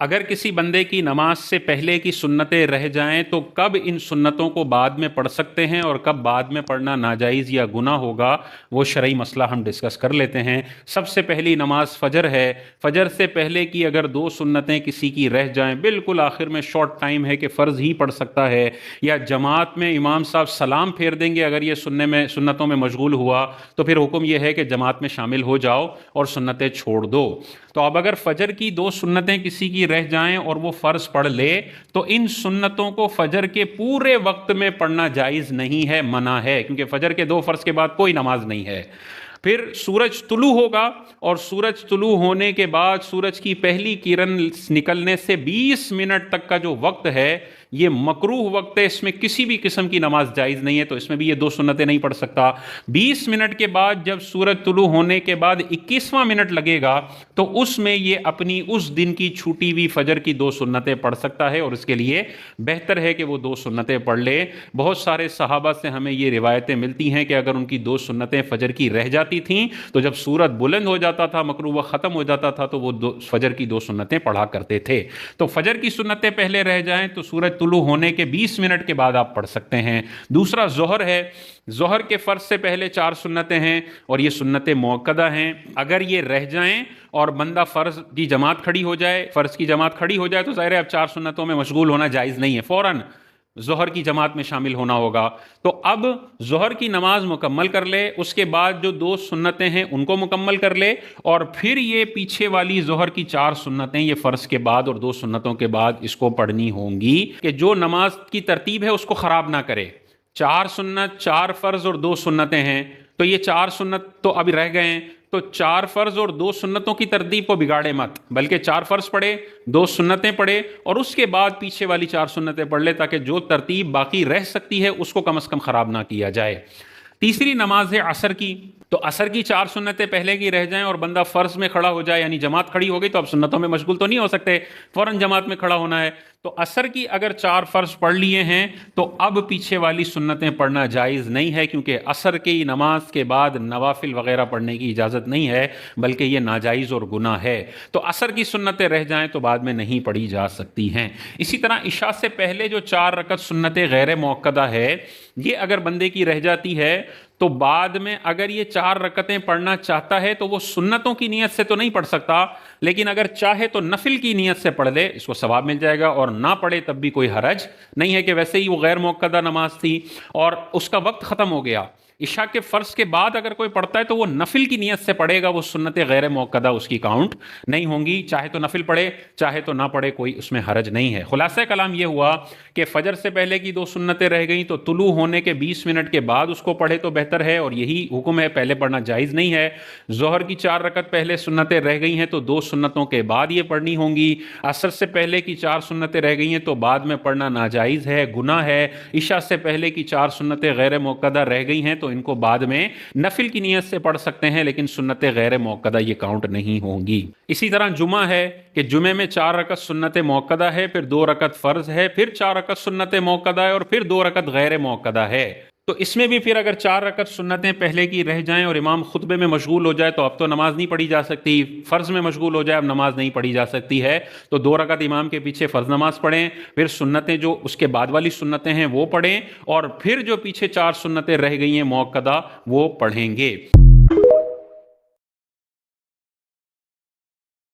اگر کسی بندے کی نماز سے پہلے کی سنتیں رہ جائیں تو کب ان سنتوں کو بعد میں پڑھ سکتے ہیں اور کب بعد میں پڑھنا ناجائز یا گناہ ہوگا، وہ شرعی مسئلہ ہم ڈسکس کر لیتے ہیں۔ سب سے پہلی نماز فجر ہے۔ فجر سے پہلے کی اگر دو سنتیں کسی کی رہ جائیں، بالکل آخر میں شارٹ ٹائم ہے کہ فرض ہی پڑھ سکتا ہے، یا جماعت میں امام صاحب سلام پھیر دیں گے اگر یہ سنتوں میں مشغول ہوا تو پھر حکم یہ ہے کہ جماعت میں شامل ہو جاؤ اور سنتیں چھوڑ دو۔ تو اب اگر فجر کی دو سنتیں کسی کی رہ جائیں اور وہ فرض پڑھ لے تو ان سنتوں کو فجر کے پورے وقت میں پڑھنا جائز نہیں ہے، منع ہے، کیونکہ فجر کے دو فرض کے بعد کوئی نماز نہیں ہے۔ پھر سورج طلوع ہوگا اور سورج طلوع ہونے کے بعد سورج کی پہلی کرن نکلنے سے 20 منٹ تک کا جو وقت ہے یہ مکروہ وقت ہے، اس میں کسی بھی قسم کی نماز جائز نہیں ہے، تو اس میں بھی یہ دو سنتیں نہیں پڑھ سکتا۔ 20 منٹ کے بعد جب سورج طلوع ہونے کے بعد 21واں منٹ لگے گا تو اس میں یہ اپنی اس دن کی چھوٹی ہوئی فجر کی دو سنتیں پڑھ سکتا ہے، اور اس کے لیے بہتر ہے کہ وہ دو سنتیں پڑھ لے۔ بہت سارے صحابہ سے ہمیں یہ روایتیں ملتی ہیں کہ اگر ان کی دو سنتیں فجر کی رہ جاتی تھیں تو جب سورج بلند ہو جاتا تھا، مکروہ وقت ختم ہو جاتا تھا، تو وہ فجر کی دو سنتیں پڑھا کرتے تھے۔ تو فجر کی سنتیں پہلے رہ جائیں تو سورج طلوع ہونے کے 20 منٹ کے بعد آپ پڑھ سکتے ہیں۔ دوسرا ظہر ہے۔ ظہر کے فرض سے پہلے 4 سنتیں ہیں اور یہ سنتیں موقدہ ہیں۔ اگر یہ رہ جائیں اور بندہ فرض کی جماعت کھڑی ہو جائے، فرض کی جماعت کھڑی ہو جائے تو ظاہر ہے اب 4 سنتوں میں مشغول ہونا جائز نہیں ہے، فوراً ظہر کی جماعت میں شامل ہونا ہوگا۔ تو اب ظہر کی نماز مکمل کر لے، اس کے بعد جو 2 سنتیں ہیں ان کو مکمل کر لے، اور پھر یہ پیچھے والی ظہر کی 4 سنتیں یہ فرض کے بعد اور 2 سنتوں کے بعد اس کو پڑھنی ہوں گی، کہ جو نماز کی ترتیب ہے اس کو خراب نہ کرے۔ 4 سنت، 4 فرض اور 2 سنتیں ہیں، تو یہ 4 سنت تو ابھی رہ گئے ہیں، تو 4 فرض اور 2 سنتوں کی ترتیب کو بگاڑے مت، بلکہ 4 فرض پڑھے، 2 سنتیں پڑھے اور اس کے بعد پیچھے والی 4 سنتیں پڑھ لے، تاکہ جو ترتیب باقی رہ سکتی ہے اس کو کم از کم خراب نہ کیا جائے۔ تیسری نماز ہے عصر کی۔ تو عصر کی 4 سنتیں پہلے کی رہ جائیں اور بندہ فرض میں کھڑا ہو جائے، یعنی جماعت کھڑی ہو گئی تو اب سنتوں میں مشغول تو نہیں ہو سکتے، فوراً جماعت میں کھڑا ہونا ہے۔ تو عصر کی اگر 4 فرض پڑھ لیے ہیں تو اب پیچھے والی سنتیں پڑھنا جائز نہیں ہے، کیونکہ عصر کی نماز کے بعد نوافل وغیرہ پڑھنے کی اجازت نہیں ہے، بلکہ یہ ناجائز اور گناہ ہے۔ تو عصر کی سنتیں رہ جائیں تو بعد میں نہیں پڑھی جا سکتی ہیں۔ اسی طرح عشاء سے پہلے جو 4 رکعت سنتیں غیر موقدہ ہے، یہ اگر بندے کی رہ جاتی ہے تو بعد میں اگر یہ 4 رکعتیں پڑھنا چاہتا ہے تو وہ سنتوں کی نیت سے تو نہیں پڑھ سکتا، لیکن اگر چاہے تو نفل کی نیت سے پڑھ لے، اس کو ثواب مل جائے گا، اور نہ پڑھے تب بھی کوئی حرج نہیں ہے، کہ ویسے ہی وہ غیر موقدہ نماز تھی اور اس کا وقت ختم ہو گیا۔ عشاء کے فرض کے بعد اگر کوئی پڑھتا ہے تو وہ نفل کی نیت سے پڑھے گا، وہ سنت غیر موقدہ اس کی کاؤنٹ نہیں ہوں گی، چاہے تو نفل پڑھے چاہے تو نہ پڑھے، کوئی اس میں حرج نہیں ہے۔ خلاصہ کلام یہ ہوا کہ فجر سے پہلے کی 2 سنتیں رہ گئیں تو طلوع ہونے کے 20 منٹ کے بعد اس کو پڑھے تو بہتر ہے، اور یہی حکم ہے، پہلے پڑھنا جائز نہیں ہے۔ ظہر کی 4 رکعت پہلے سنتیں رہ گئی ہیں تو 2 سنتوں کے بعد یہ پڑھنی ہوں گی۔ عصر سے پہلے کی 4 سنتیں رہ گئی ہیں تو بعد میں پڑھنا ناجائز ہے، گناہ ہے۔ عشاء سے پہلے کی 4 سنتیں غیر موقدہ رہ گئی ہیں تو ان کو بعد میں نفل کی نیت سے پڑھ سکتے ہیں، لیکن سنتیں غیر موقدہ یہ کاؤنٹ نہیں ہوں گی۔ اسی طرح جمعہ ہے کہ جمعے میں 4 رکعت سنت موقدہ ہے، پھر 2 رکعت فرض ہے، پھر 4 رکعت سنت موقدہ ہے، اور پھر 2 رکعت غیر موقدہ ہے۔ تو اس میں بھی پھر اگر 4 رکعت سنتیں پہلے کی رہ جائیں اور امام خطبے میں مشغول ہو جائے تو اب تو نماز نہیں پڑھی جا سکتی، فرض میں مشغول ہو جائے اب نماز نہیں پڑھی جا سکتی ہے، تو 2 رکعت امام کے پیچھے فرض نماز پڑھیں، پھر سنتیں جو اس کے بعد والی سنتیں ہیں وہ پڑھیں، اور پھر جو پیچھے 4 سنتیں رہ گئی ہیں موقدہ وہ پڑھیں گے۔